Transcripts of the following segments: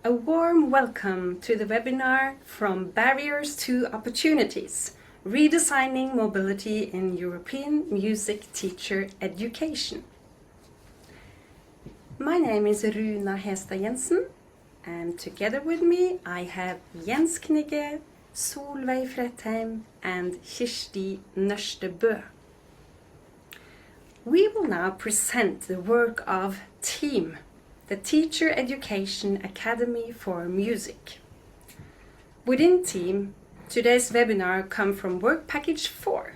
A warm welcome to the webinar From Barriers to Opportunities, Redesigning Mobility in European Music Teacher Education. My name is Runa Hestad Jensen, and together with me I have Jens Knigge, Solveig Fredheim and Kirsti Nørstebø. We will now present the work of TEAM, the Teacher Education Academy for Music. Within TEAM, today's webinar comes from Work Package 4,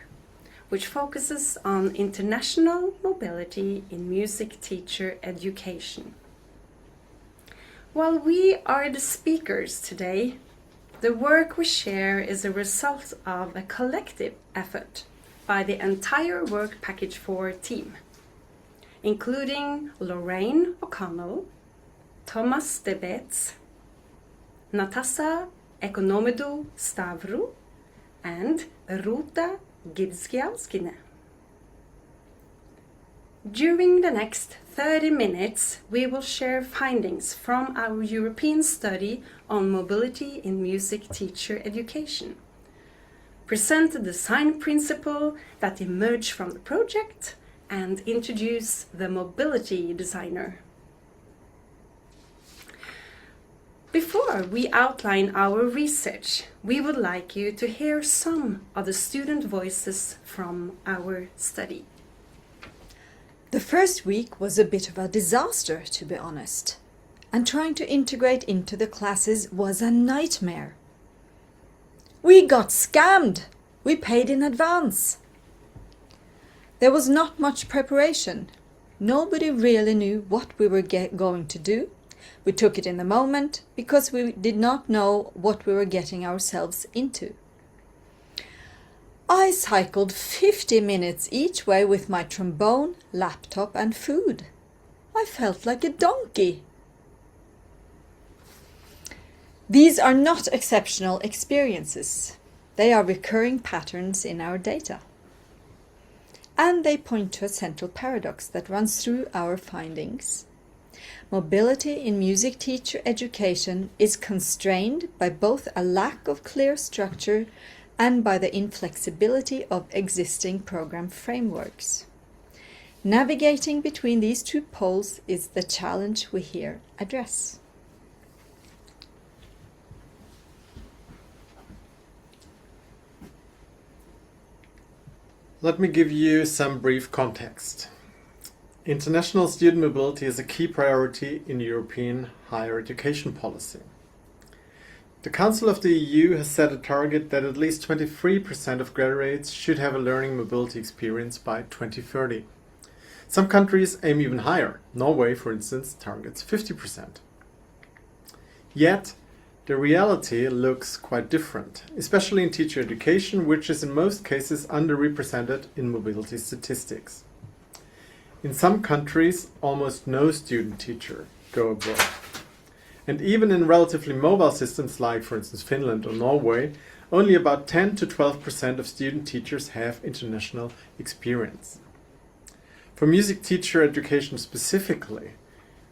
which focuses on international mobility in music teacher education. While we are the speakers today, the work we share is a result of a collective effort by the entire Work Package 4 team, including Lorraine O'Connell, Thomas Debets, Natasa Ekonomidou Stavru, and Ruta Gibskiauskine. During the next 30 minutes, we will share findings from our European study on mobility in music teacher education, present the design principle that emerged from the project, and introduce the mobility designer. Before we outline our research, we would like you to hear some of the student voices from our study. The first week was a bit of a disaster, to be honest, and trying to integrate into the classes was a nightmare. We got scammed! We paid in advance. There was not much preparation. Nobody really knew what we were going to do. We took it in the moment because we did not know what we were getting ourselves into. I cycled 50 minutes each way with my trombone, laptop and food. I felt like a donkey. These are not exceptional experiences. They are recurring patterns in our data. And they point to a central paradox that runs through our findings. Mobility in music teacher education is constrained by both a lack of clear structure and by the inflexibility of existing program frameworks. Navigating between these two poles is the challenge we here address. Let me give you some brief context. International student mobility is a key priority in European higher education policy. The Council of the EU has set a target that at least 23% of graduates should have a learning mobility experience by 2030. Some countries aim even higher. Norway, for instance, targets 50%. Yet, the reality looks quite different, especially in teacher education, which is in most cases underrepresented in mobility statistics. In some countries, almost no student teacher go abroad. And even in relatively mobile systems like, for instance, Finland or Norway, only about 10 to 12% of student teachers have international experience. For music teacher education specifically,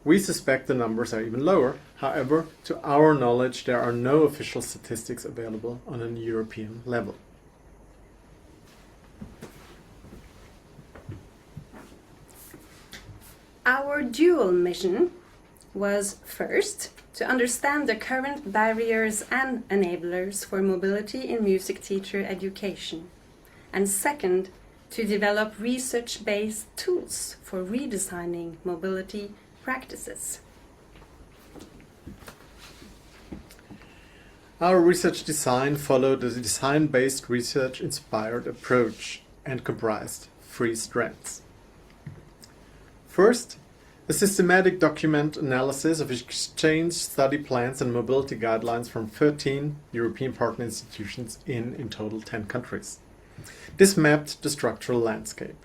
we suspect the numbers are even lower. However, to our knowledge, there are no official statistics available on a European level. Our dual mission was first to understand the current barriers and enablers for mobility in music teacher education, and second, to develop research-based tools for redesigning mobility practices. Our research design followed a design-based research-inspired approach and comprised 3 strands. First, a systematic document analysis of exchange study plans and mobility guidelines from 13 European partner institutions in total 10 countries. This mapped the structural landscape.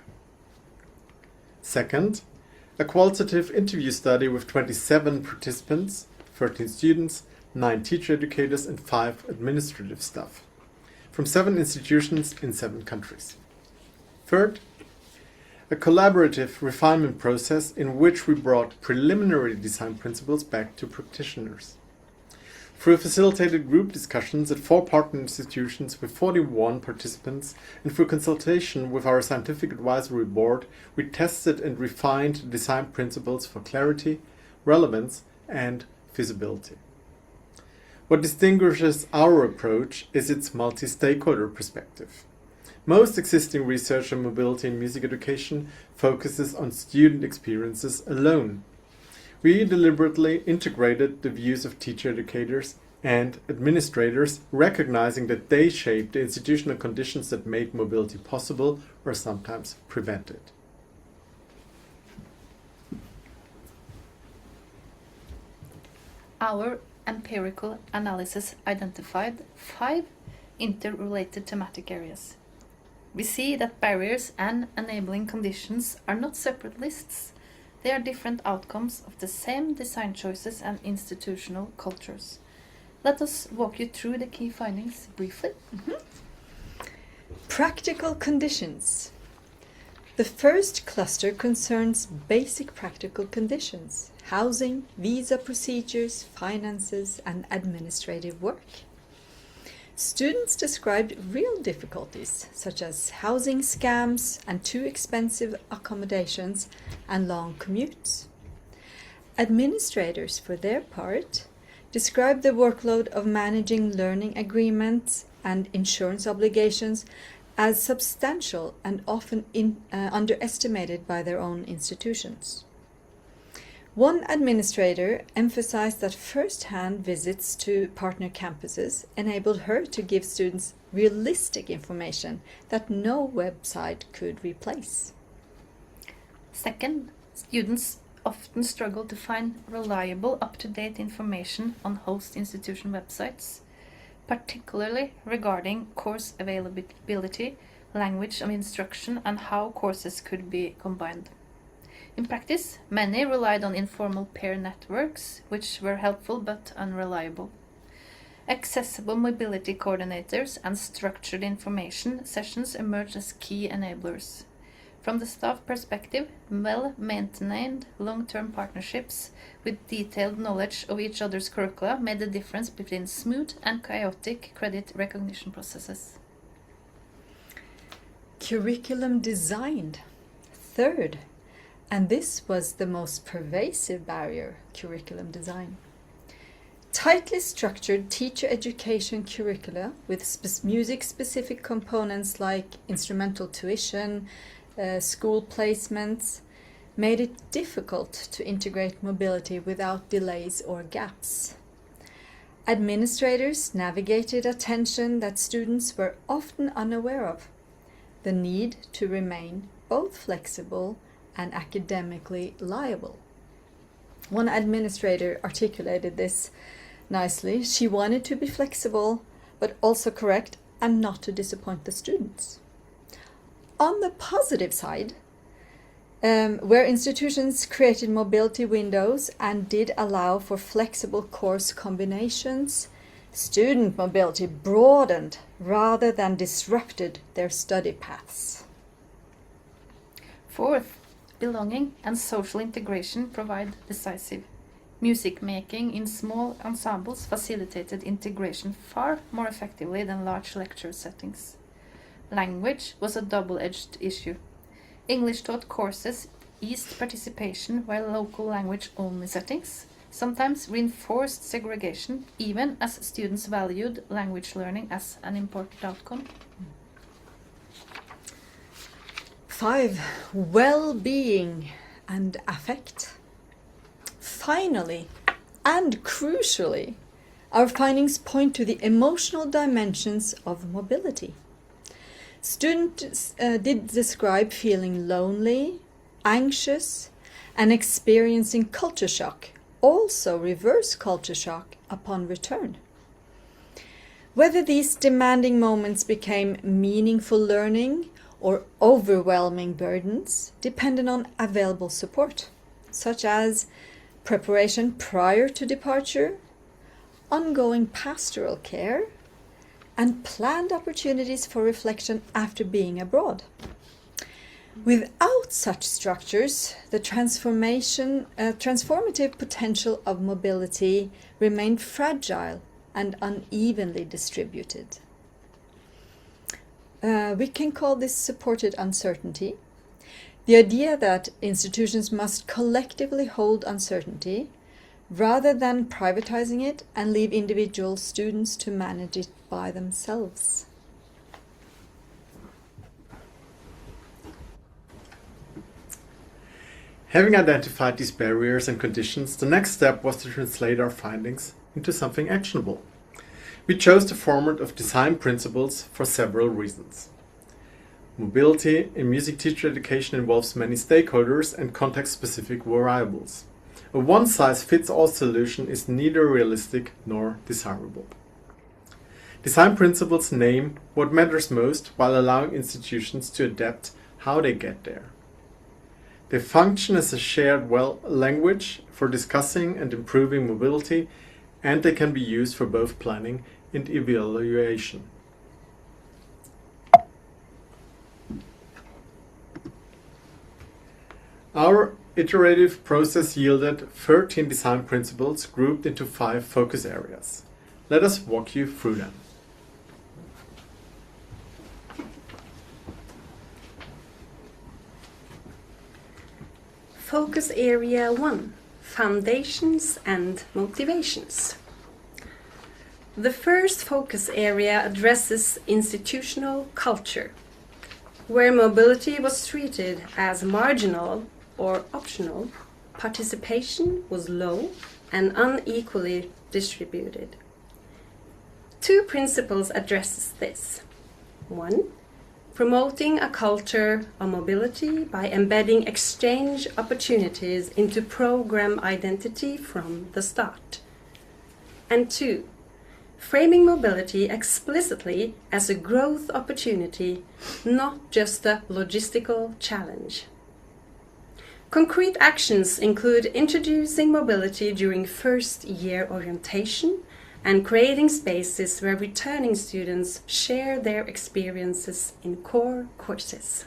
Second, a qualitative interview study with 27 participants, 13 students, 9 teacher educators and 5 administrative staff from 7 institutions in 7 countries. Third, a collaborative refinement process in which we brought preliminary design principles back to practitioners. Through facilitated group discussions at 4 partner institutions with 41 participants and through consultation with our scientific advisory board, we tested and refined the design principles for clarity, relevance, and feasibility. What distinguishes our approach is its multi-stakeholder perspective. Most existing research on mobility in music education focuses on student experiences alone. We deliberately integrated the views of teacher educators and administrators, recognizing that they shape the institutional conditions that make mobility possible or sometimes prevent it. Our empirical analysis identified 5 interrelated thematic areas. We see that barriers and enabling conditions are not separate lists. They are different outcomes of the same design choices and institutional cultures. Let us walk you through the key findings briefly. Practical conditions. The first cluster concerns basic practical conditions: housing, visa procedures, finances, and administrative work. Students described real difficulties, such as housing scams and too expensive accommodations and long commutes. Administrators, for their part, described the workload of managing learning agreements and insurance obligations as substantial and often underestimated by their own institutions. One administrator emphasized that first-hand visits to partner campuses enabled her to give students realistic information that no website could replace. Second, students often struggle to find reliable, up-to-date information on host institution websites, particularly regarding course availability, language of instruction, and how courses could be combined. In practice, many relied on informal peer networks, which were helpful but unreliable. Accessible mobility coordinators and structured information sessions emerged as key enablers. From the staff perspective, well-maintained long-term partnerships with detailed knowledge of each other's curricula made the difference between smooth and chaotic credit recognition processes. Curriculum designed. Third, and this was the most pervasive barrier, curriculum design. Tightly structured teacher education curricula with music-specific components like instrumental tuition, school placements, made it difficult to integrate mobility without delays or gaps. Administrators navigated a tension that students were often unaware of: the need to remain both flexible and academically liable. One administrator articulated this nicely. She wanted to be flexible, but also correct and not to disappoint the students. On the positive side, where institutions created mobility windows and did allow for flexible course combinations, student mobility broadened rather than disrupted their study paths. Fourth, belonging and social integration provide decisive. Music making in small ensembles facilitated integration far more effectively than large lecture settings. Language was a double-edged issue. English-taught courses eased participation, while local language-only settings sometimes reinforced segregation, even as students valued language learning as an important outcome. 5. Well-being and affect. Finally, and crucially, our findings point to the emotional dimensions of mobility. Students did describe feeling lonely, anxious, and experiencing culture shock, also reverse culture shock upon return. Whether these demanding moments became meaningful learning or overwhelming burdens depended on available support, such as preparation prior to departure, ongoing pastoral care, and planned opportunities for reflection after being abroad. Without such structures, the transformative potential of mobility remained fragile and unevenly distributed. We can call this supported uncertainty. The idea that institutions must collectively hold uncertainty rather than privatizing it and leave individual students to manage it by themselves. Having identified these barriers and conditions, the next step was to translate our findings into something actionable. We chose the format of design principles for several reasons. Mobility in music teacher education involves many stakeholders and context-specific variables. A one-size-fits-all solution is neither realistic nor desirable. Design principles name what matters most while allowing institutions to adapt how they get there. They function as a shared language for discussing and improving mobility, and they can be used for both planning and evaluation. Our iterative process yielded 13 design principles grouped into 5 focus areas. Let us walk you through them. Focus Area 1: Foundations and Motivations. The first focus area addresses institutional culture, where mobility was treated as marginal or optional. Participation was low and unequally distributed. 2 principles addresses this. 1. Promoting a culture of mobility by embedding exchange opportunities into program identity from the start. And 2. Framing mobility explicitly as a growth opportunity, not just a logistical challenge. Concrete actions include introducing mobility during first-year orientation and creating spaces where returning students share their experiences in core courses.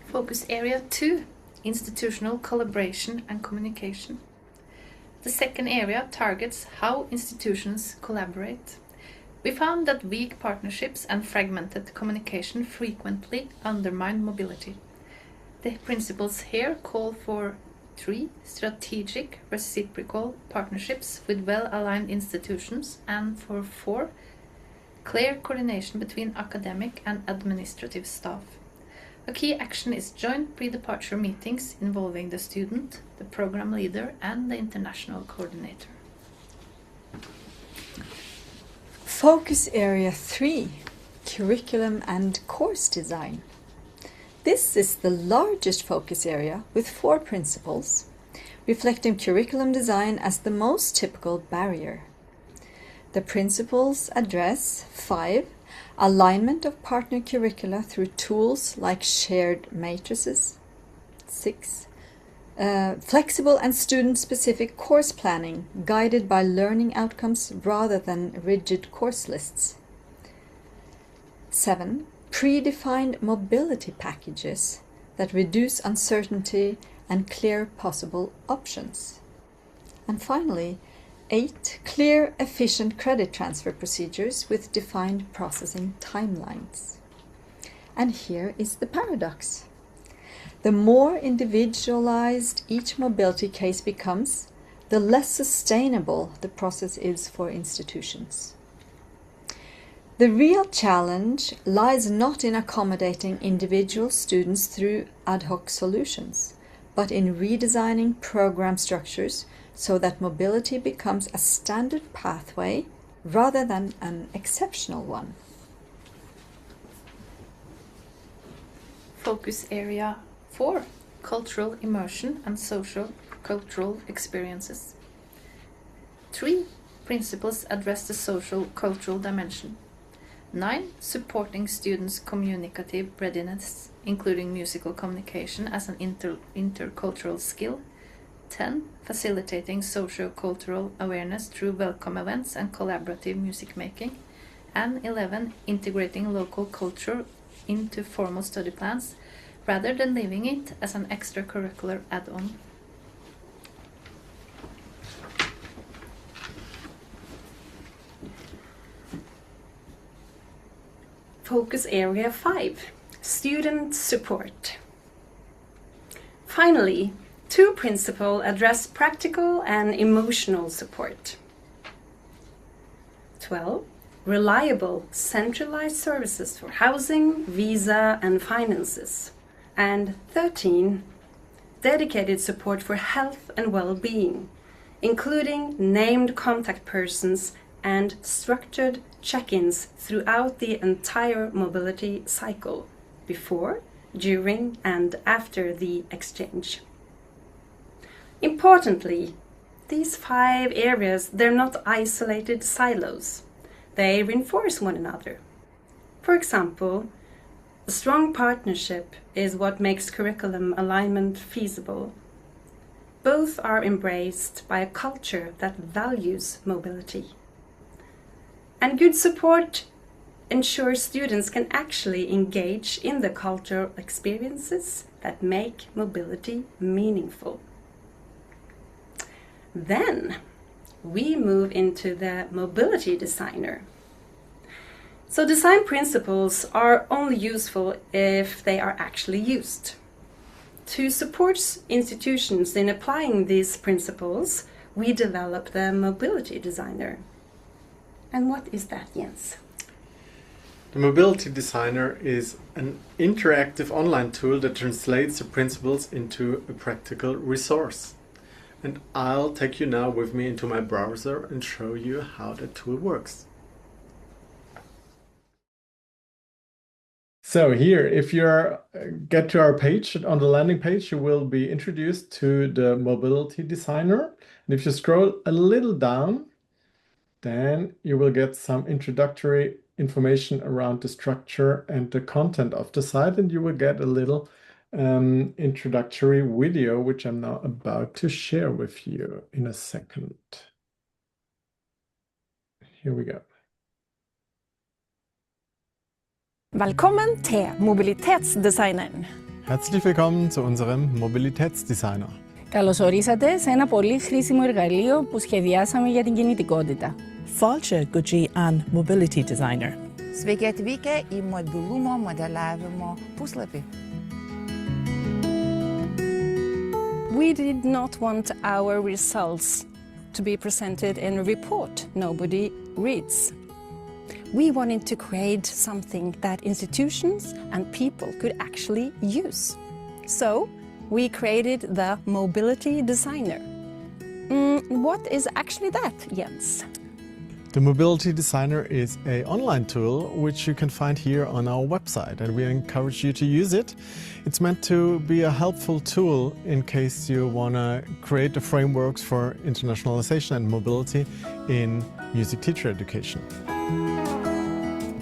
Focus Area 2: Institutional Collaboration and Communication. The second area targets how institutions collaborate. We found that weak partnerships and fragmented communication frequently undermine mobility. The principles here call for 3. Strategic reciprocal partnerships with well-aligned institutions, and for 4. Clear coordination between academic and administrative staff. A key action is joint pre-departure meetings involving the student, the program leader, and the international coordinator. Focus Area 3: Curriculum and Course Design. This is the largest focus area with 4 principles, reflecting curriculum design as the most typical barrier. The principles address 5. Alignment of partner curricula through tools like shared matrices. 6. Flexible and student-specific course planning guided by learning outcomes rather than rigid course lists. 7. Predefined mobility packages that reduce uncertainty and clear possible options. And finally, 8. Clear, efficient credit transfer procedures with defined processing timelines. And here is the paradox. The more individualized each mobility case becomes, the less sustainable the process is for institutions. The real challenge lies not in accommodating individual students through ad hoc solutions, but in redesigning program structures so that mobility becomes a standard pathway rather than an exceptional one. Focus Area 4: Cultural Immersion and Social Cultural Experiences. 3 principles address the social cultural dimension. 9. Supporting students' communicative readiness, including musical communication as an intercultural skill. 10. Facilitating socio-cultural awareness through welcome events and collaborative music making. And 11. Integrating local culture into formal study plans rather than leaving it as an extracurricular add-on. Focus Area 5, Student Support. Finally, 2 principles address practical and emotional support. 12. Reliable, centralized services for housing, visa and finances. And 13. Dedicated support for health and well-being, including named contact persons and structured check-ins throughout the entire mobility cycle, before, during and after the exchange. Importantly, these 5 areas, they're not isolated silos. They reinforce one another. For example, a strong partnership is what makes curriculum alignment feasible. Both are embraced by a culture that values mobility. And good support ensures students can actually engage in the cultural experiences that make mobility meaningful. Then we move into the mobility designer. So design principles are only useful if they are actually used. To support institutions in applying these principles, we develop the mobility designer. And what is that, Jens? The Mobility Designer is an interactive online tool that translates the principles into a practical resource. And I'll take you now with me into my browser and show you how the tool works. So here, if you get to our page, on the landing page, you will be introduced to the Mobility Designer. And if you scroll a little down, then you will get some introductory information around the structure and the content of the site, and you will get a little introductory video, which I'm now about to share with you in a second. Here we go. Välkommen till Mobilitetsdesignern. Herzlich willkommen zu unserem Mobilitätsdesigner. Καλώς ορίσατε σε ένα πολύ χρήσιμο εργαλείο που σχεδιάσαμε για την κινητικότητα. Fáilte go dtí an Mobility Designer. Sveiki atvykę į mobilumo modeliavimo puslapį. We did not want our results to be presented in a report nobody reads. We wanted to create something that institutions and people could actually use. So we created the Mobility Designer. What is actually that, Jens? The Mobility Designer is an online tool which you can find here on our website, and we encourage you to use it. It's meant to be a helpful tool in case you want to create the frameworks for internationalization and mobility in music teacher education.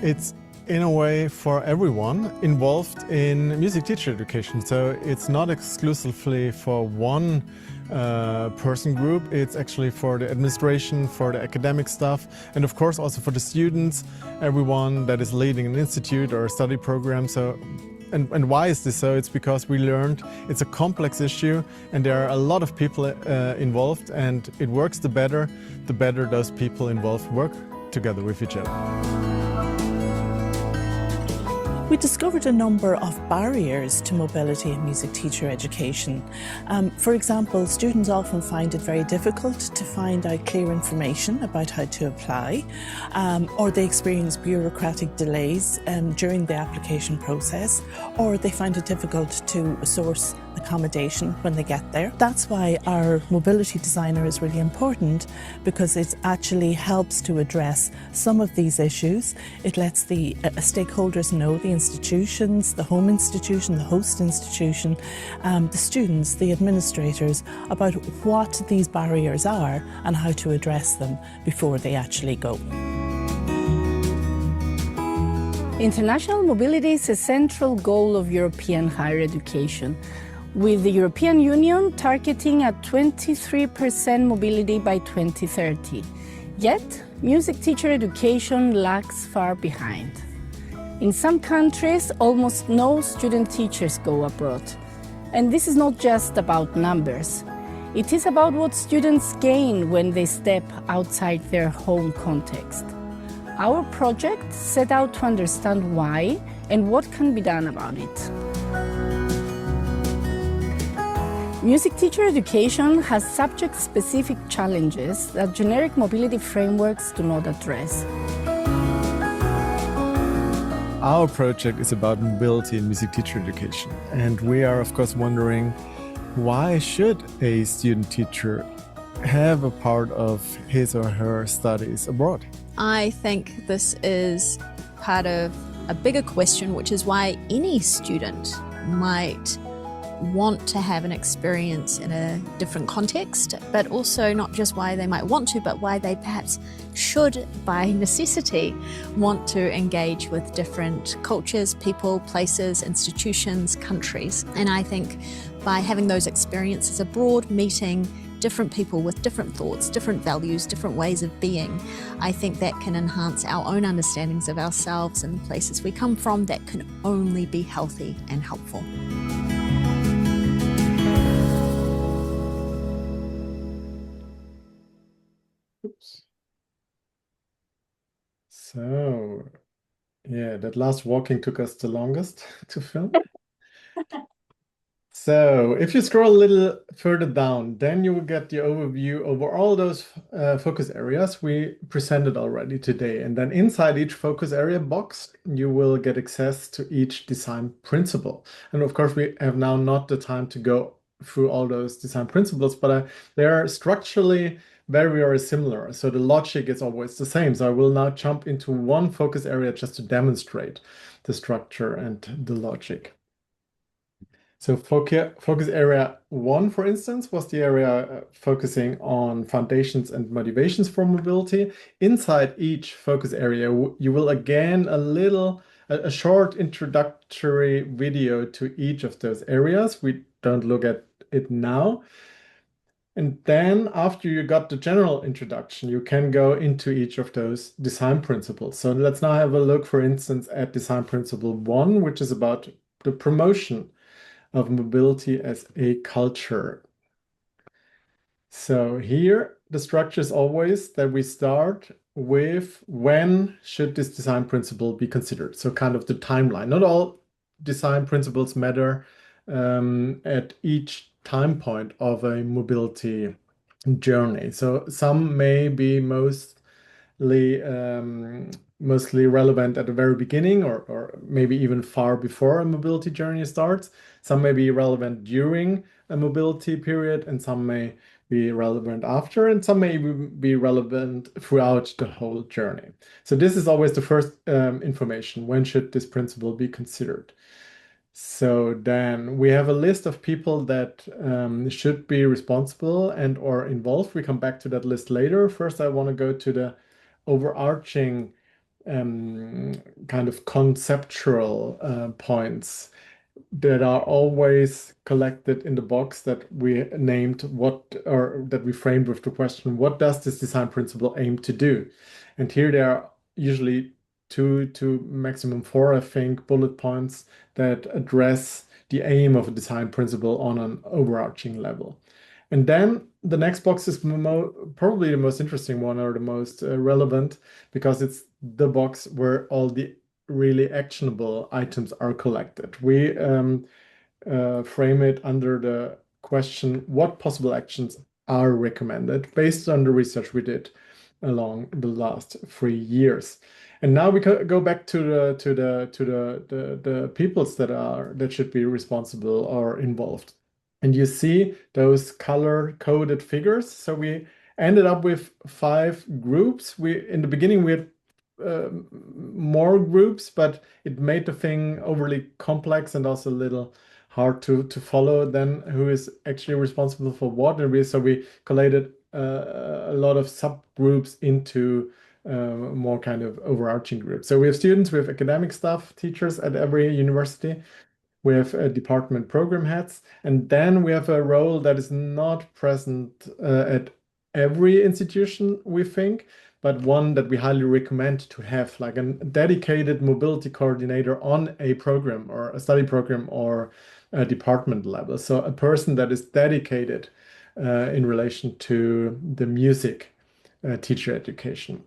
It's in a way for everyone involved in music teacher education, so it's not exclusively for one person group. It's actually for the administration, for the academic staff, and of course also for the students, everyone that is leading an institute or a study program. So, and why is this so? It's because we learned it's a complex issue and there are a lot of people involved, and it works the better those people involved work together with each other. We discovered a number of barriers to mobility in music teacher education. For example, students often find it very difficult to find out clear information about how to apply, or they experience bureaucratic delays during the application process, or they find it difficult to source accommodation when they get there. That's why our Mobility Designer is really important, because it actually helps to address some of these issues. It lets the stakeholders know, the institutions, the home institution, the host institution, the students, the administrators, about what these barriers are and how to address them before they actually go. International mobility is a central goal of European higher education, with the European Union targeting a 23% mobility by 2030. Yet, music teacher education lags far behind. In some countries, almost no student teachers go abroad. And this is not just about numbers. It is about what students gain when they step outside their home context. Our project set out to understand why and what can be done about it. Music teacher education has subject-specific challenges that generic mobility frameworks do not address. Our project is about mobility in music teacher education, and we are of course wondering, why should a student teacher have a part of his or her studies abroad? I think this is part of a bigger question, which is why any student might want to have an experience in a different context, but also not just why they might want to, but why they perhaps should, by necessity, want to engage with different cultures, people, places, institutions, countries. And I think by having those experiences abroad, meeting different people with different thoughts, different values, different ways of being, I think that can enhance our own understandings of ourselves and the places we come from. That can only be healthy and helpful. Oops. So, yeah, that last walking took us the longest to film. So if you scroll a little further down, then you will get the overview over all those focus areas we presented already today. And then inside each focus area box, you will get access to each design principle. And of course, we have now not the time to go through all those design principles, but they are structurally very, very similar. So the logic is always the same. So I will now jump into one focus area just to demonstrate the structure and the logic. So focus area 1, for instance, was the area focusing on foundations and motivations for mobility. Inside each focus area, you will again a short introductory video to each of those areas. We don't look at it now. And then after you got the general introduction, you can go into each of those design principles. So let's now have a look, for instance, at design principle 1, which is about the promotion of mobility as a culture. So here the structure is always that we start with when should this design principle be considered. So kind of the timeline. Not all design principles matter at each time point of a mobility journey. So some may be mostly relevant at the very beginning or maybe even far before a mobility journey starts. Some may be relevant during a mobility period, and some may be relevant after, and some may be relevant throughout the whole journey. So this is always the first information. When should this principle be considered? So then we have a list of people that should be responsible and or involved. We come back to that list later. First, I want to go to the overarching kind of conceptual points that are always collected in the box that we named that we framed with the question, what does this design principle aim to do? And here there are usually 2 to maximum 4, I think, bullet points that address the aim of a design principle on an overarching level. And then the next box is probably the most interesting one or the most relevant, because it's the box where all the really actionable items are collected. We frame it under the question, what possible actions are recommended based on the research we did along the last 3 years. And now we go back to the peoples that should be responsible or involved. And you see those color-coded figures. So we ended up with 5 groups. In the beginning we had more groups, but it made the thing overly complex and also a little hard to follow then who is actually responsible for what. And so we collated a lot of subgroups into more kind of overarching groups. So we have students, we have academic staff, teachers at every university. We have department program heads, and then we have a role that is not present at every institution, we think, but one that we highly recommend to have, like a dedicated mobility coordinator on a program or a study program or a department level. So a person that is dedicated in relation to the music teacher education.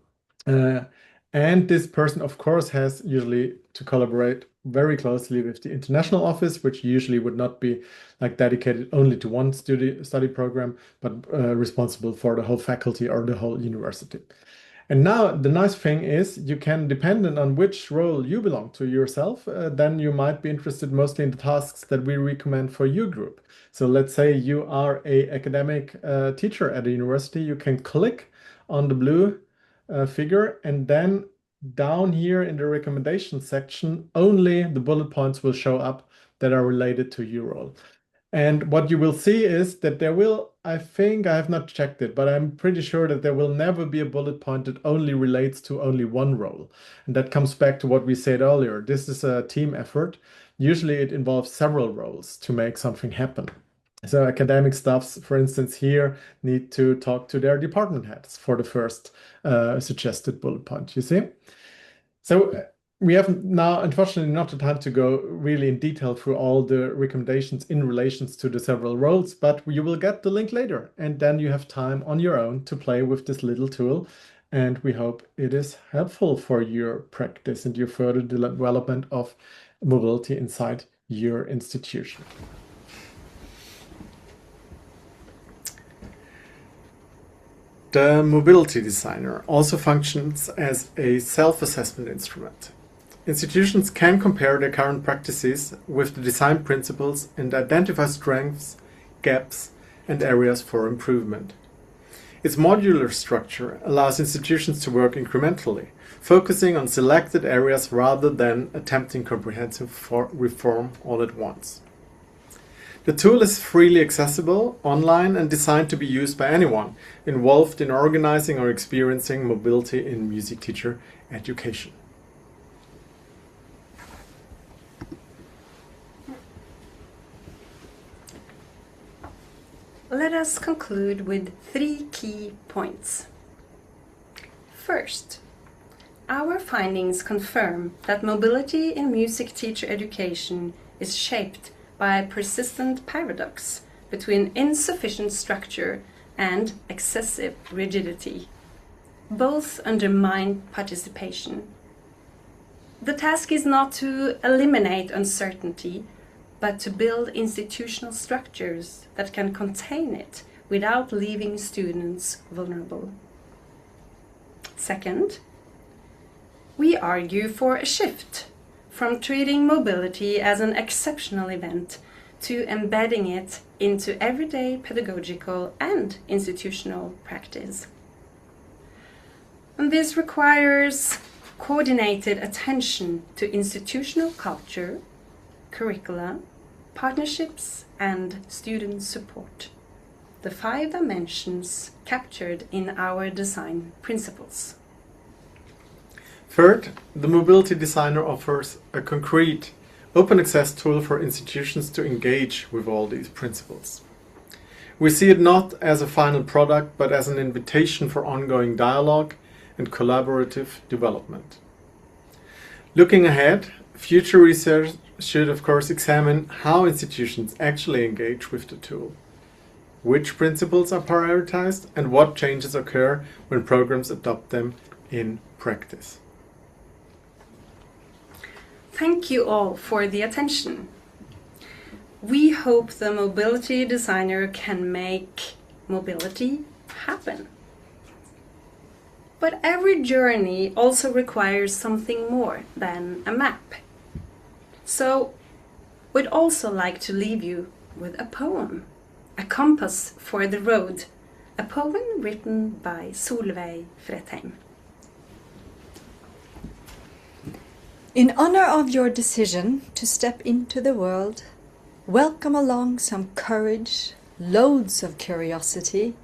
And this person, of course, has usually to collaborate very closely with the international office, which usually would not be like dedicated only to one study program, but responsible for the whole faculty or the whole university. And now the nice thing is you can, dependent on which role you belong to yourself, then you might be interested mostly in the tasks that we recommend for your group. So let's say you are an academic teacher at a university, you can click on the blue figure, and then down here in the recommendation section, only the bullet points will show up that are related to your role. And what you will see is that there will, I think, I have not checked it, but I'm pretty sure that there will never be a bullet point that only relates to only one role. And that comes back to what we said earlier. This is a team effort. Usually it involves several roles to make something happen. So academic staffs, for instance, here need to talk to their department heads for the first suggested bullet point, you see? So we have now, unfortunately, not the time to go really in detail through all the recommendations in relations to the several roles, but you will get the link later, and then you have time on your own to play with this little tool. And we hope it is helpful for your practice and your further development of mobility inside your institution. The mobility designer also functions as a self-assessment instrument. Institutions can compare their current practices with the design principles and identify strengths, gaps, and areas for improvement. Its modular structure allows institutions to work incrementally, focusing on selected areas rather than attempting comprehensive reform all at once. The tool is freely accessible online and designed to be used by anyone involved in organizing or experiencing mobility in music teacher education. Let us conclude with 3 key points. First, our findings confirm that mobility in music teacher education is shaped by a persistent paradox between insufficient structure and excessive rigidity. Both undermine participation. The task is not to eliminate uncertainty, but to build institutional structures that can contain it without leaving students vulnerable. Second, we argue for a shift from treating mobility as an exceptional event to embedding it into everyday pedagogical and institutional practice. And this requires coordinated attention to institutional culture, curricula, partnerships, and student support, the 5 dimensions captured in our design principles. Third, the mobility designer offers a concrete, open access tool for institutions to engage with all these principles. We see it not as a final product, but as an invitation for ongoing dialogue and collaborative development. Looking ahead, future research should of course examine how institutions actually engage with the tool, which principles are prioritized, and what changes occur when programs adopt them in practice. Thank you all for the attention. We hope the mobility designer can make mobility happen. But every journey also requires something more than a map. So we'd also like to leave you with a poem, a compass for the road, a poem written by Solveig Fredheim. In honor of your decision to step into the world, welcome along some courage, loads of curiosity,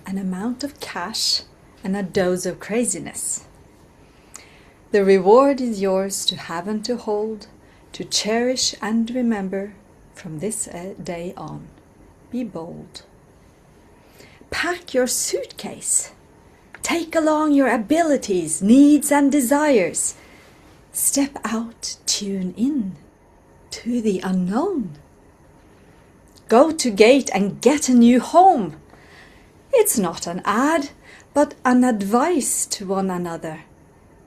an amount of cash, and a dose of craziness. The reward is yours to have and to hold, to cherish and remember from this day on. Be bold. Pack your suitcase. Take along your abilities, needs, and desires. Step out, tune in to the unknown. Go to gate and get a new home. It's not an ad, but an advice to one another.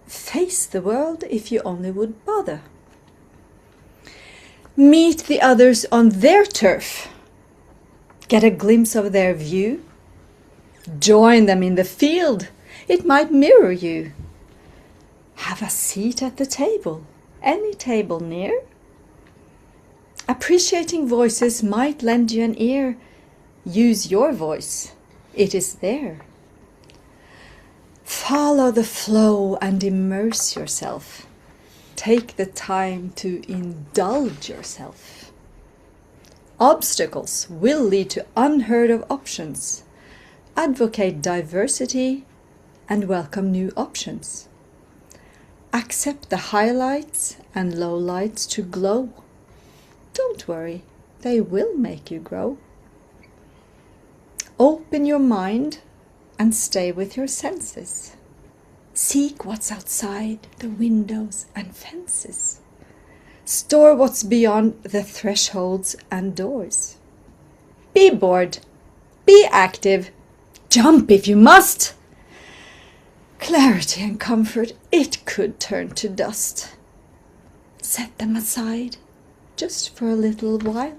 Face the world if you only would bother. Meet the others on their turf. Get a glimpse of their view. Join them in the field. It might mirror you. Have a seat at the table. Any table near. Appreciating voices might lend you an ear. Use your voice. It is there. Follow the flow and immerse yourself. Take the time to indulge yourself. Obstacles will lead to unheard of options. Advocate diversity and welcome new options. Accept the highlights and lowlights to glow. Don't worry, they will make you grow. Open your mind and stay with your senses. Seek what's outside the windows and fences. Store what's beyond the thresholds and doors. Be bored. Be active. Jump if you must. Clarity and comfort, it could turn to dust. Set them aside just for a little while.